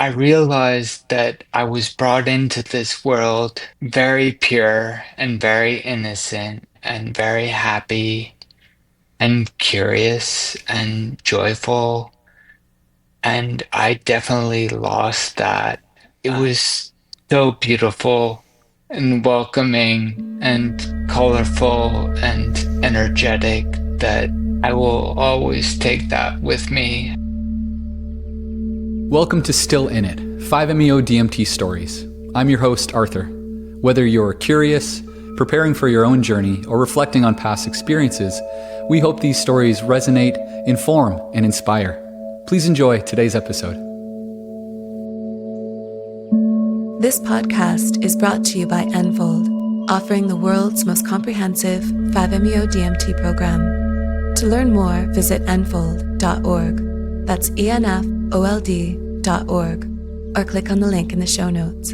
I realized that I was brought into this world very pure and very innocent and very happy and curious and joyful. And I definitely lost that. It was so beautiful and welcoming and colorful and energetic that I will always take that with me. Welcome to Still In It, 5-MeO DMT Stories. I'm your host, Arthur. Whether you're curious, preparing for your own journey, or reflecting on past experiences, we hope these stories resonate, inform, and inspire. Please enjoy today's episode. This podcast is brought to you by Enfold, offering the world's most comprehensive 5-MeO DMT program. To learn more, visit enfold.org. That's enfold.org, or click on the link in the show notes.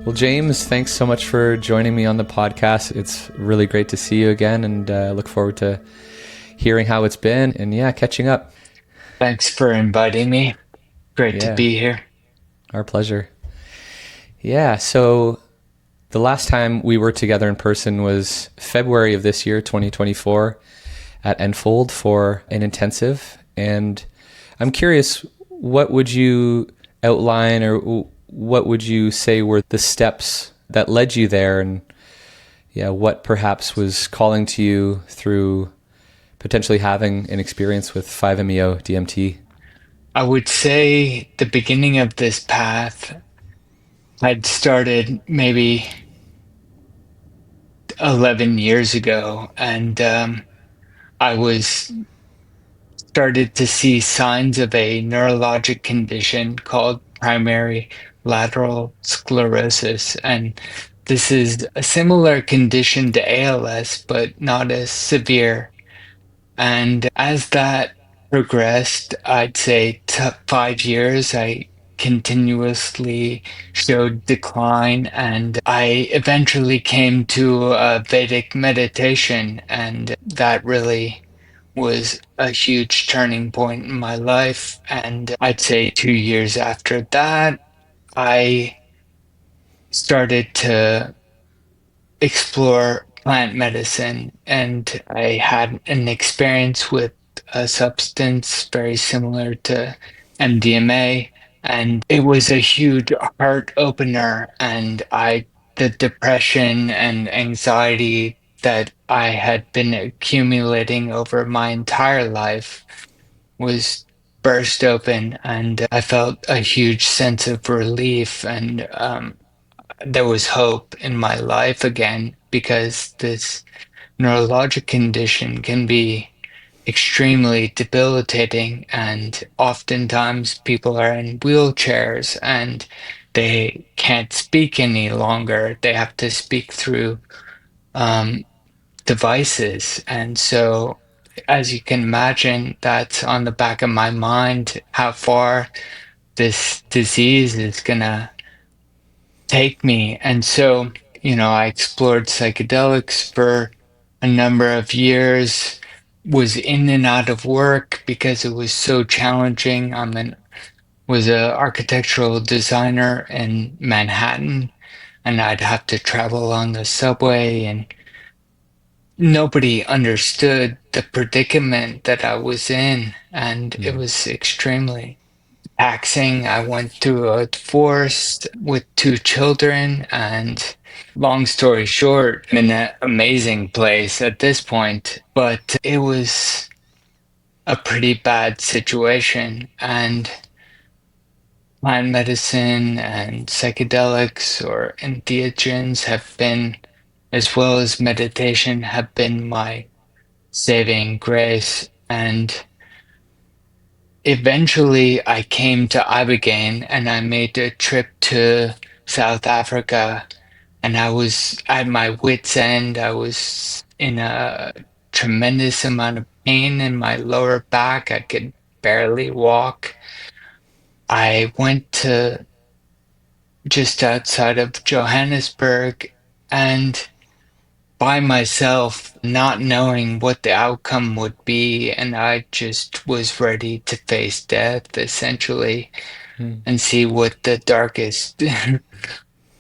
Well, James, thanks so much for joining me on the podcast. It's really great to see you again, and look forward to hearing how it's been and catching up. Thanks for inviting me. Great to be here. Our pleasure. Yeah, so the last time we were together in person was February of this year, 2024, at Enfold for an intensive. And I'm curious, what would you outline or what would you say were the steps that led you there, and what perhaps was calling to you through potentially having an experience with 5-MeO DMT? I would say the beginning of this path had started maybe 11 years ago, and I was started to see signs of a neurologic condition called primary lateral sclerosis. And this is a similar condition to ALS, but not as severe. And as that progressed, I'd say 5 years, I continuously showed decline, and I eventually came to Vedic meditation, and that really was a huge turning point in my life. And I'd say 2 years after that, I started to explore plant medicine, and I had an experience with a substance very similar to MDMA, and it was a huge heart opener. And the depression and anxiety that I had been accumulating over my entire life was burst open, and I felt a huge sense of relief, and there was hope in my life again, because this neurologic condition can be extremely debilitating, and oftentimes people are in wheelchairs and they can't speak any longer. They have to speak through um, devices. And so, as you can imagine, that's on the back of my mind, how far this disease is gonna take me. And so, I explored psychedelics for a number of years, was in and out of work because it was so challenging. Was a architectural designer in Manhattan, and I'd have to travel on the subway, and nobody understood the predicament that I was in, and it was extremely taxing. I went through a divorce with two children, and long story short, I'm in an amazing place at this point, but it was a pretty bad situation. And plant medicine and psychedelics or entheogens have been, as well as meditation, have been my saving grace. And eventually I came to Ibogaine, and I made a trip to South Africa, and I was at my wit's end. I was in a tremendous amount of pain in my lower back. I could barely walk. I went to just outside of Johannesburg, and by myself, not knowing what the outcome would be, and I just was ready to face death essentially Mm. and see what the darkest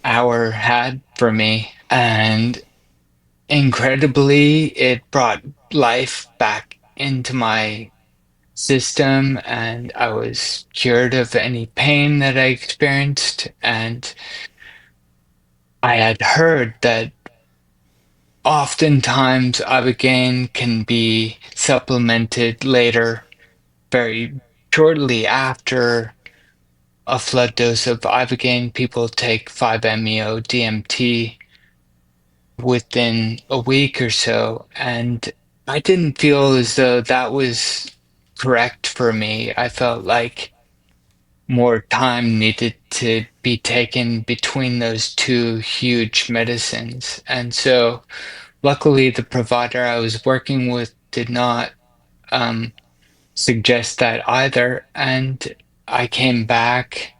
hour had for me. And incredibly, it brought life back into my system, and I was cured of any pain that I experienced. And I had heard that oftentimes ibogaine can be supplemented later, very shortly after a flood dose of ibogaine. People take 5-MeO DMT within a week or so, and I didn't feel as though that was correct for me. I felt like more time needed to be taken between those two huge medicines. And so, luckily, the provider I was working with did not um, suggest that either. And I came back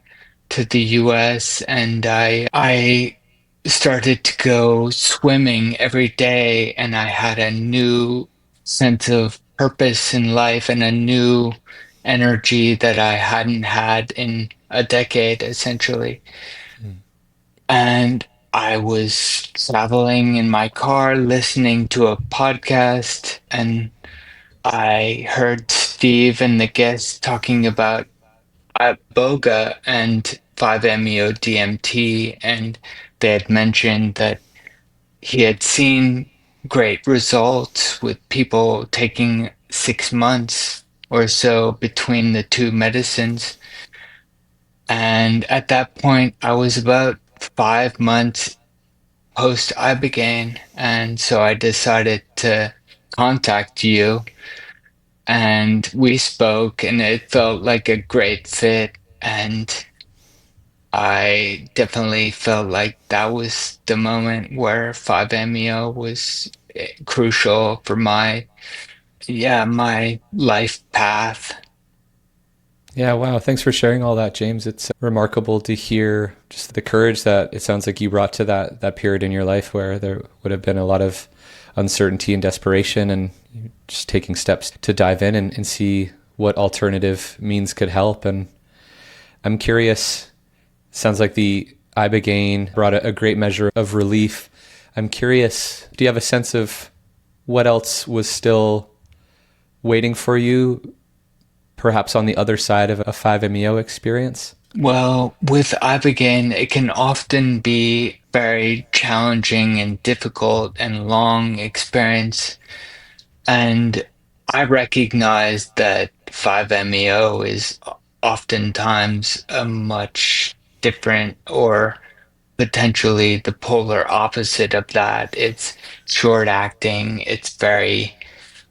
to the US and I started to go swimming every day, and I had a new sense of purpose in life and a new energy that I hadn't had in a decade, essentially. And I was traveling in my car listening to a podcast, and I heard Steve and the guests talking about iboga and 5-MeO DMT, and they had mentioned that he had seen great results with people taking 6 months or so between the two medicines. And at that point, I was about 5 months post Ibogaine, and so I decided to contact you, and we spoke, and it felt like a great fit. And I definitely felt like that was the moment where 5-MeO was crucial for my life path. Yeah, wow. Thanks for sharing all that, James. It's remarkable to hear just the courage that it sounds like you brought to that period in your life where there would have been a lot of uncertainty and desperation, and just taking steps to dive in and see what alternative means could help. And I'm curious, sounds like the ibogaine brought a great measure of relief. I'm curious, do you have a sense of what else was still waiting for you, perhaps on the other side of a 5-MeO experience? Well, with Ibogaine, it can often be very challenging and difficult and long experience. And I recognize that 5-MeO is oftentimes a much different, or potentially the polar opposite of that. It's short acting, it's very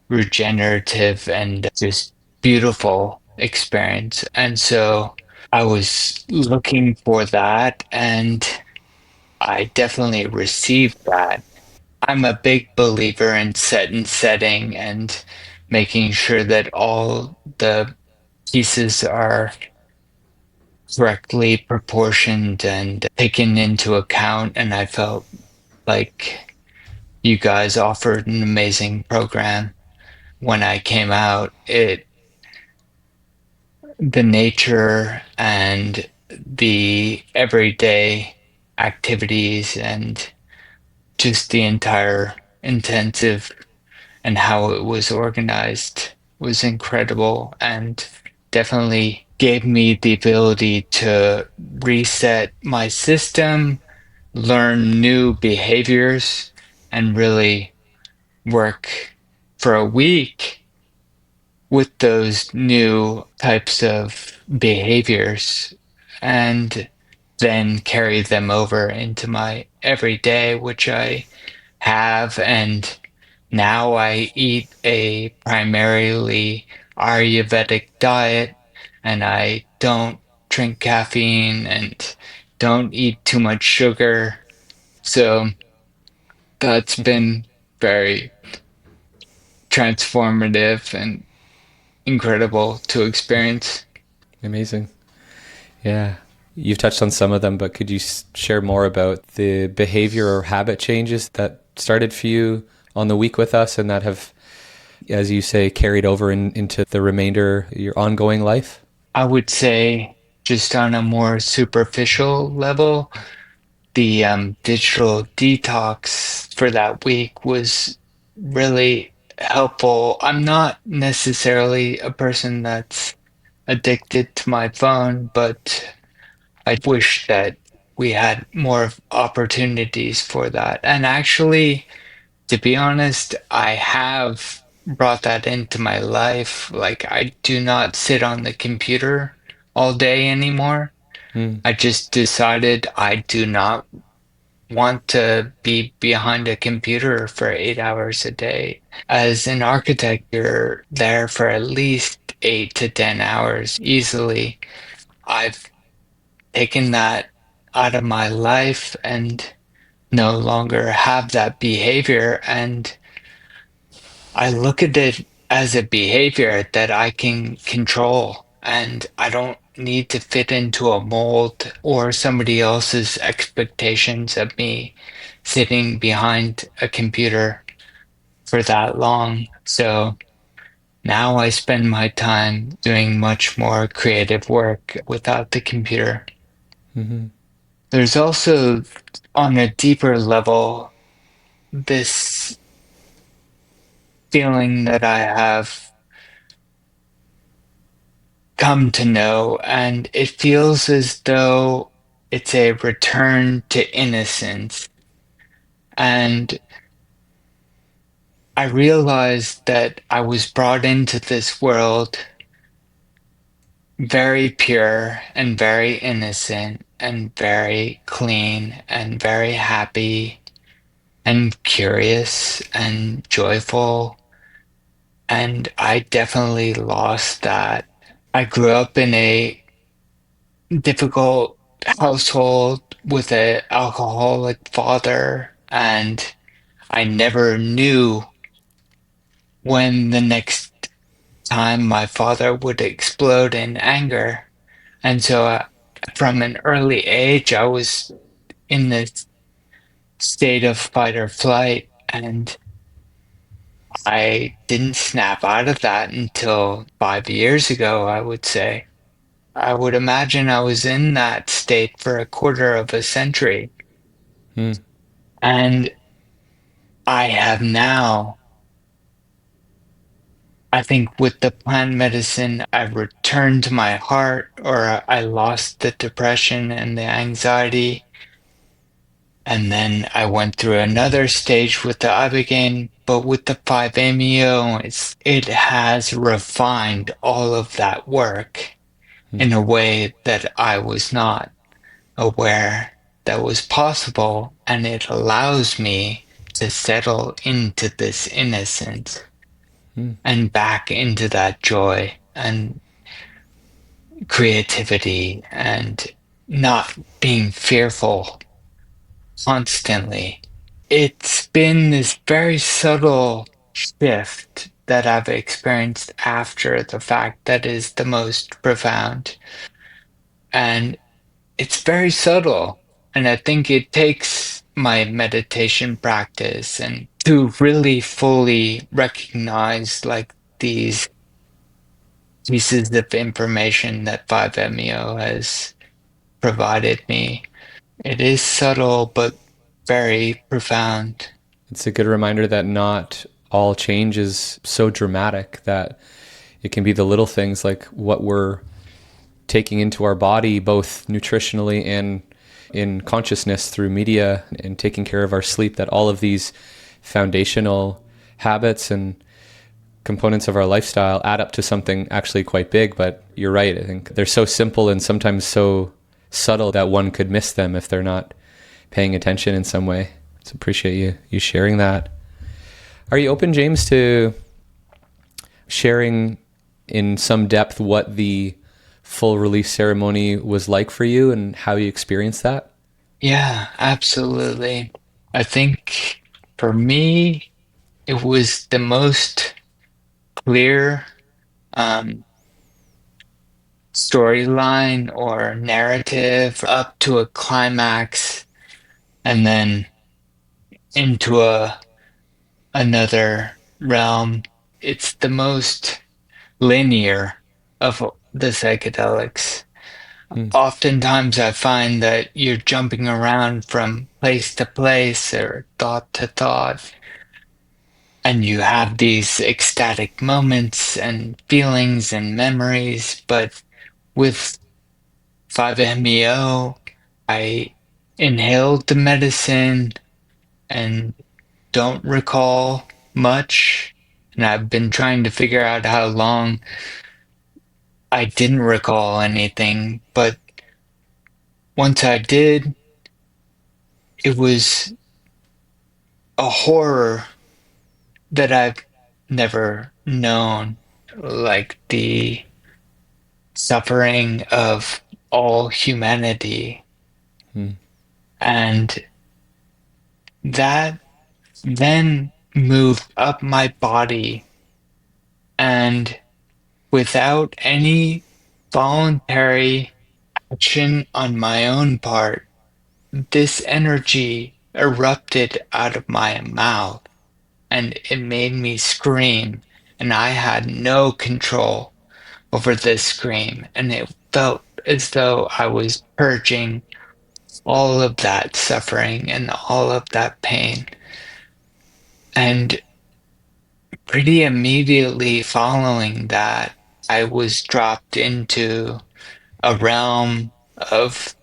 regenerative and just beautiful experience. And so I was looking for that, and I definitely received that. I'm a big believer in set and setting and making sure that all the pieces are correctly proportioned and taken into account. And I felt like you guys offered an amazing program. When I came out, the nature and the everyday activities and just the entire intensive and how it was organized was incredible, and definitely gave me the ability to reset my system, learn new behaviors, and really work for a week with those new types of behaviors, and then carry them over into my everyday, which I have. And now I eat a primarily Ayurvedic diet, and I don't drink caffeine and don't eat too much sugar. So that's been very transformative and incredible to experience. Amazing. Yeah. You've touched on some of them, but could you share more about the behavior or habit changes that started for you on the week with us and that have, as you say, carried over into the remainder of your ongoing life? I would say, just on a more superficial level, the digital detox for that week was really helpful. I'm not necessarily a person that's addicted to my phone, but I wish that we had more opportunities for that. And actually, to be honest, I have brought that into my life. Like, I do not sit on the computer all day anymore. Mm. I just decided I do not want to be behind a computer for 8 hours a day. As an architect, you're there for at least 8 to 10 hours easily. I've taken that out of my life and no longer have that behavior. And I look at it as a behavior that I can control, and I don't need to fit into a mold or somebody else's expectations of me sitting behind a computer for that long. So now I spend my time doing much more creative work without the computer. Mm-hmm. There's also, on a deeper level, this feeling that I have come to know, and it feels as though it's a return to innocence. And I realized that I was brought into this world very pure and very innocent and very clean and very happy and curious and joyful. And I definitely lost that. I grew up in a difficult household with an alcoholic father, and I never knew when the next time my father would explode in anger. And so, from an early age, I was in this state of fight or flight, and I didn't snap out of that until 5 years ago, I would say. I would imagine I was in that state for a quarter of a century. Mm. And I have now, I think with the plant medicine, I returned to my heart, or I lost the depression and the anxiety. And then I went through another stage with the ibogaine, but with the 5-MeO, it has refined all of that work in a way that I was not aware that was possible, and it allows me to settle into this innocence Mm. and back into that joy and creativity and not being fearful constantly. It's been this very subtle shift that I've experienced after the fact that is the most profound. And it's very subtle. And I think it takes my meditation practice and to really fully recognize like these pieces of information that 5-MeO has provided me. It is subtle, but very profound. It's a good reminder that not all change is so dramatic, that it can be the little things like what we're taking into our body, both nutritionally and in consciousness through media, and taking care of our sleep, that all of these foundational habits and components of our lifestyle add up to something actually quite big. But you're right. I think they're so simple and sometimes so subtle that one could miss them if they're not paying attention in some way. So appreciate you sharing that. Are you open, James, to sharing in some depth what the full release ceremony was like for you and how you experienced that? Yeah, absolutely. I think for me, it was the most clear um, storyline or narrative up to a climax. And then into another realm. It's the most linear of the psychedelics. Hmm. Oftentimes, I find that you're jumping around from place to place or thought to thought, and you have these ecstatic moments and feelings and memories. But with 5-MeO, I inhaled the medicine and don't recall much. And I've been trying to figure out how long I didn't recall anything. But once I did, it was a horror that I've never known, like the suffering of all humanity. Hmm. And that then moved up my body, and without any voluntary action on my own part, this energy erupted out of my mouth and it made me scream, and I had no control over this scream, and it felt as though I was purging all of that suffering and all of that pain. And pretty immediately following that, I was dropped into a realm of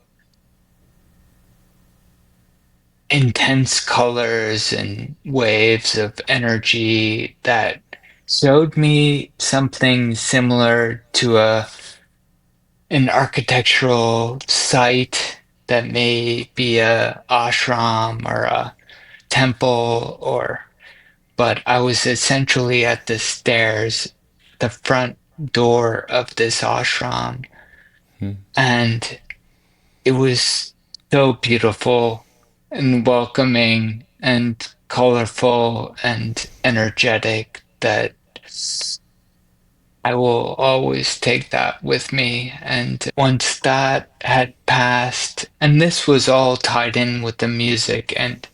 intense colors and waves of energy that showed me something similar to a an architectural site that may be a ashram or a temple, or but I was essentially at the stairs, the front door of this ashram, Hmm. and it was so beautiful and welcoming and colorful and energetic that I will always take that with me. And once that had passed, and this was all tied in with the music, and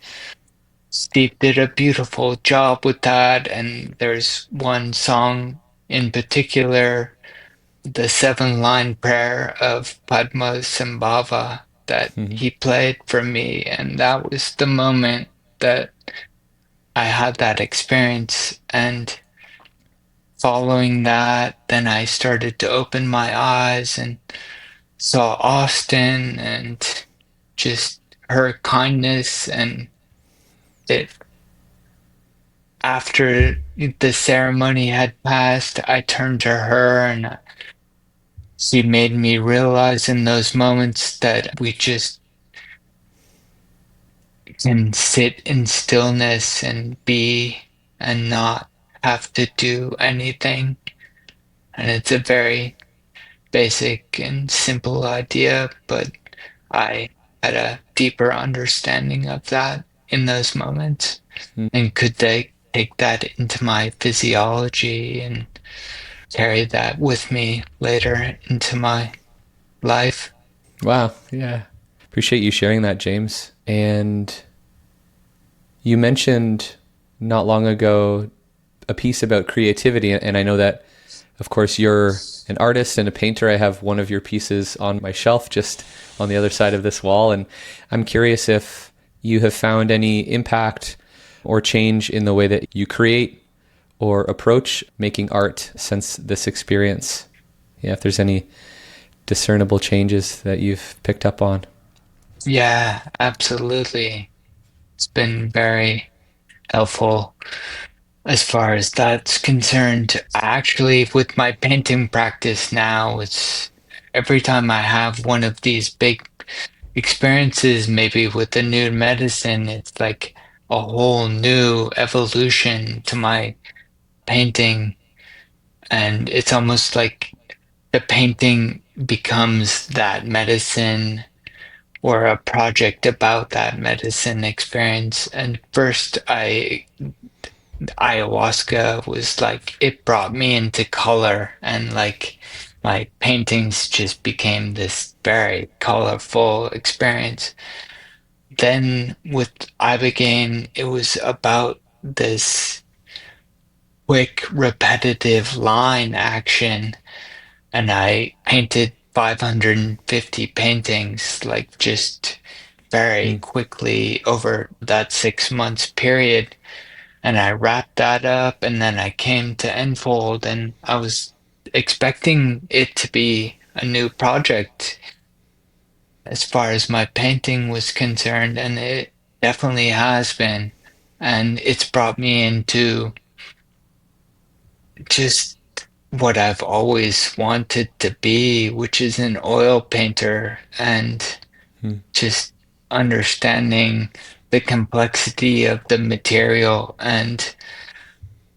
Steve did a beautiful job with that. And there's one song in particular, the 7-line prayer of Padmasambhava, that Hmm. he played for me. And that was the moment that I had that experience. And following that, then I started to open my eyes and saw Austin and just her kindness. And it, after the ceremony had passed, I turned to her, and she made me realize in those moments that we just can sit in stillness and be and not have to do anything. And it's a very basic and simple idea, but I had a deeper understanding of that in those moments. Hmm. And could they take that into my physiology and carry that with me later into my life? Wow. Yeah. Appreciate you sharing that, James. And you mentioned not long ago a piece about creativity. And I know that, of course, you're an artist and a painter. I have one of your pieces on my shelf just on the other side of this wall. And I'm curious if you have found any impact or change in the way that you create or approach making art since this experience. Yeah, if there's any discernible changes that you've picked up on. Yeah, absolutely. It's been very helpful as far as that's concerned. Actually, with my painting practice now, it's every time I have one of these big experiences, maybe with the new medicine, it's like a whole new evolution to my painting. And it's almost like the painting becomes that medicine or a project about that medicine experience. And first, ayahuasca was like, it brought me into color, and like my paintings just became this very colorful experience. then with Ibogaine, it was about this quick, repetitive line action, and I painted 550 paintings, like just very Mm. quickly over that 6 months period. And I wrapped that up, and then I came to Enfold, and I was expecting it to be a new project as far as my painting was concerned, and it definitely has been. And it's brought me into just what I've always wanted to be, which is an oil painter, and Mm. just understanding the complexity of the material and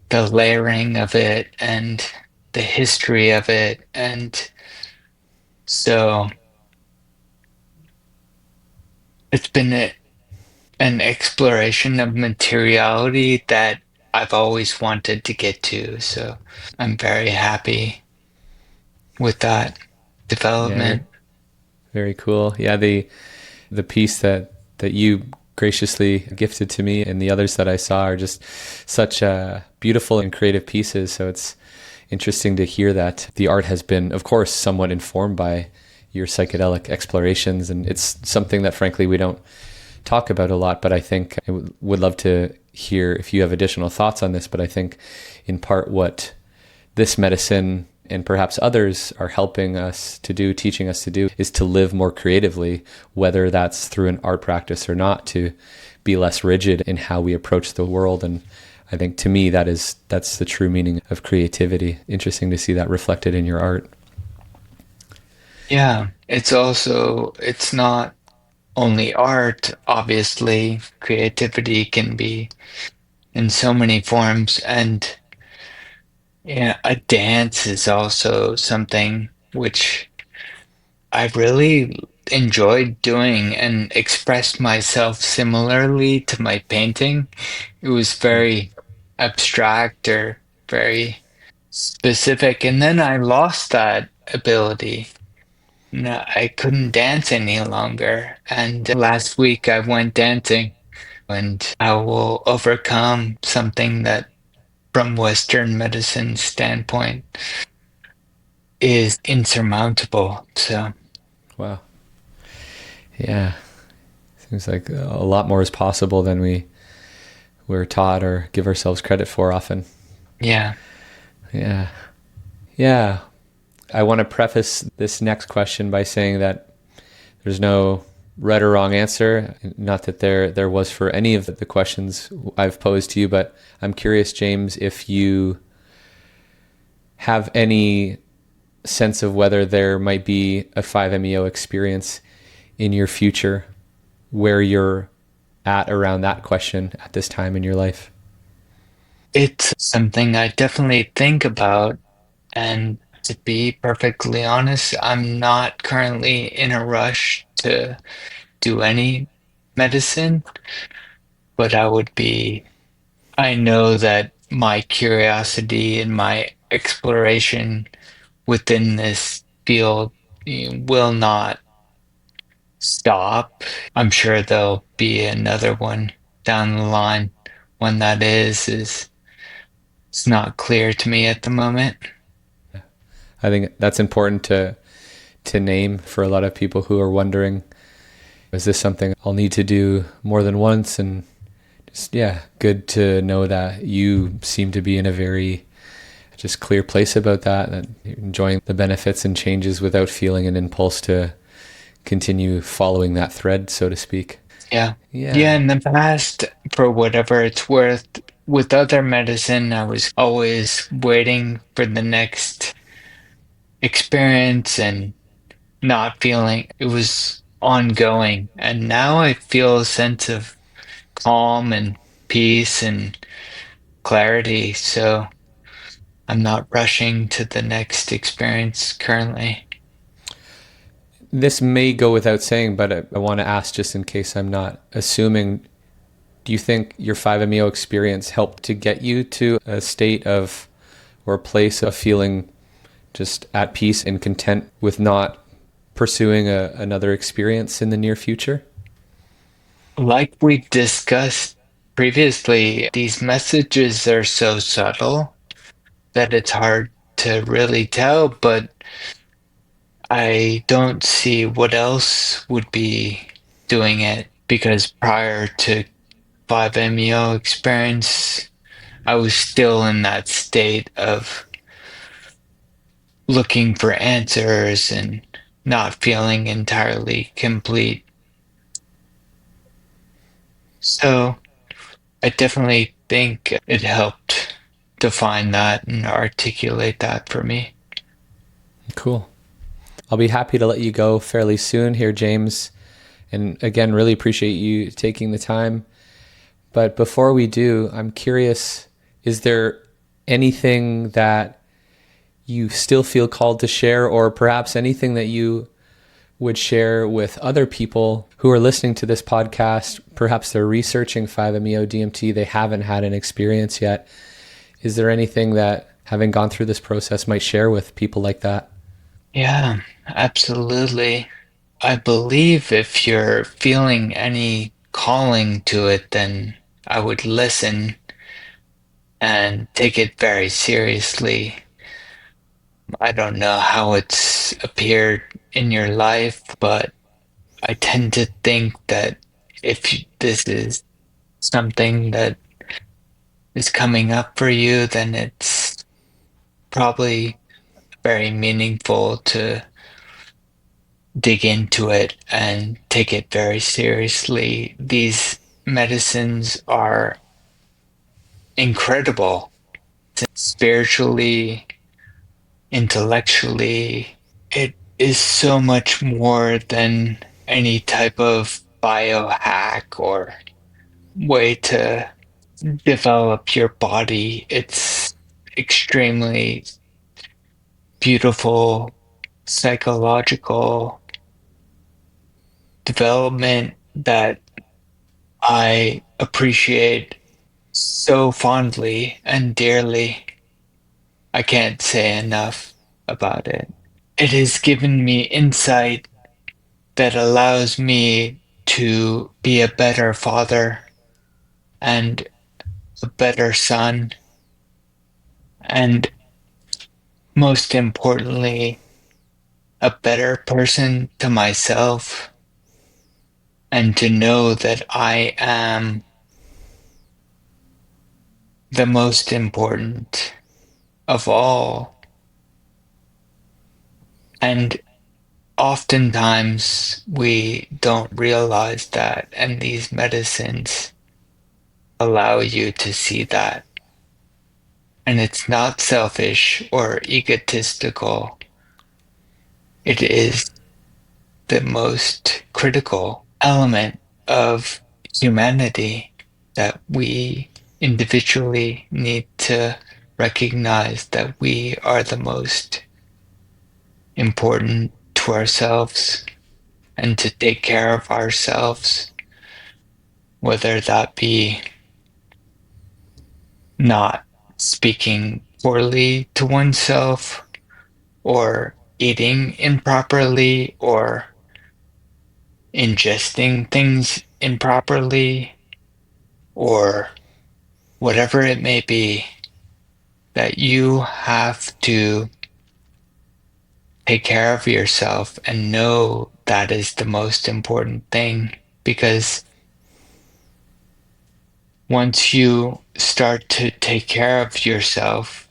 the layering of it and the history of it. And so it's been an exploration of materiality that I've always wanted to get to. So I'm very happy with that Yeah, development. very cool. Yeah, the piece that you graciously gifted to me and the others that I saw are just such beautiful and creative pieces. So it's interesting to hear that the art has been, of course, somewhat informed by your psychedelic explorations, and it's something that frankly we don't talk about a lot, but I think I would love to hear if you have additional thoughts on this. But I think in part what this medicine and perhaps others are helping us to do, teaching us to do, is to live more creatively, whether that's through an art practice or not, to be less rigid in how we approach the world. And I think to me that's the true meaning of creativity. Interesting to see that reflected in your art. Yeah, it's not only art. Obviously, creativity can be in so many forms. And yeah, a dance is also something which I really enjoyed doing and expressed myself similarly to my painting. It was Mm. very abstract or very specific. And then I lost that ability. No, I couldn't dance any longer. And last week I went dancing, and I will overcome something that, from Western medicine standpoint, is insurmountable. So, Wow. Yeah. Seems like a lot more is possible than we're taught or give ourselves credit for often. yeah. Yeah. Yeah. I want to preface this next question by saying that there's no right or wrong answer. Not that there was for any of the questions I've posed to you, but I'm curious, James, if you have any sense of whether there might be a 5-MeO experience in your future where you're at around that question at this time in your life. It's something I definitely think about. And to be perfectly honest, I'm not currently in a rush to do any medicine, but I know that my curiosity and my exploration within this field will not stop. I'm sure there'll be another one down the line. When that is it's not clear to me at the moment. I think that's important to name for a lot of people who are wondering, is this something I'll need to do more than once? And just, yeah, good to know that you seem to be in a very just clear place about that, and enjoying the benefits and changes without feeling an impulse to continue following that thread, so to speak. Yeah. Yeah, Yeah. in the past, for whatever it's worth, with other medicine, I was always waiting for the next experience and not feeling it was ongoing. And now I feel a sense of calm and peace and clarity. So I'm not rushing to the next experience currently. This may go without saying, but I want to ask just in case I'm not assuming. Do you think your 5-MeO experience helped to get you to a state of or a place of feeling just at peace and content with not pursuing another experience in the near future? Like we discussed previously, these messages are so subtle that it's hard to really tell, but I don't see what else would be doing it because prior to 5-MeO experience, I was still in that state of looking for answers and not feeling entirely complete. So I definitely think it helped define that and articulate that for me. Cool. I'll be happy to let you go fairly soon here, James. And again, really appreciate you taking the time. But before we do, I'm curious, is there anything that you still feel called to share, or perhaps anything that you would share with other people who are listening to this podcast? Perhaps they're researching 5-MeO DMT, they haven't had an experience yet. Is there anything that, having gone through this process, might share with people like that? Yeah, absolutely. I believe if you're feeling any calling to it, then I would listen and take it very seriously. I don't know how it's appeared in your life, but I tend to think that if this is something that is coming up for you, then it's probably very meaningful to dig into it and take it very seriously. These medicines are incredible spiritually, intellectually. It is so much more than any type of biohack or way to develop your body. It's extremely beautiful psychological development that I appreciate so fondly and dearly. I can't say enough about it. It has given me insight that allows me to be a better father and a better son, and most importantly, a better person to myself, and to know that I am the most important of all. And oftentimes we don't realize that, and these medicines allow you to see that. And it's not selfish or egotistical. It is the most critical element of humanity that we individually need to recognize that we are the most important to ourselves and to take care of ourselves, whether that be not speaking poorly to oneself or eating improperly or ingesting things improperly or whatever it may be, that you have to take care of yourself and know that is the most important thing, because once you start to take care of yourself,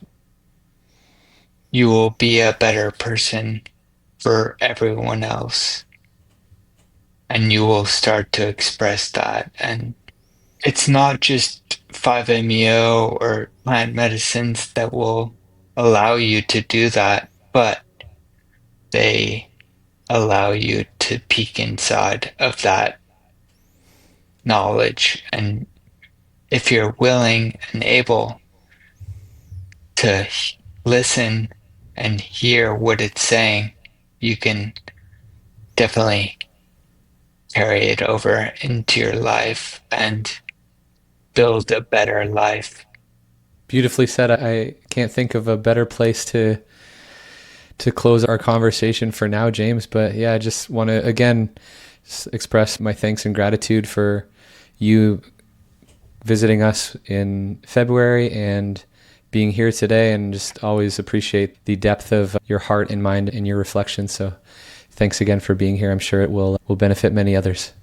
you will be a better person for everyone else. And you will start to express that. And it's not just 5-MeO or plant medicines that will allow you to do that, but they allow you to peek inside of that knowledge. And if you're willing and able to listen and hear what it's saying, you can definitely carry it over into your life and build a better life. Beautifully said. I can't think of a better place to close our conversation for now, James. But yeah, I just want to again express my thanks and gratitude for you visiting us in February and being here today, and just always appreciate the depth of your heart and mind and your reflections. So thanks again for being here. I'm sure it will benefit many others.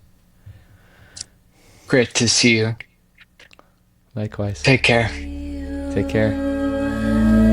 Great to see you. Likewise. Take care. Take care.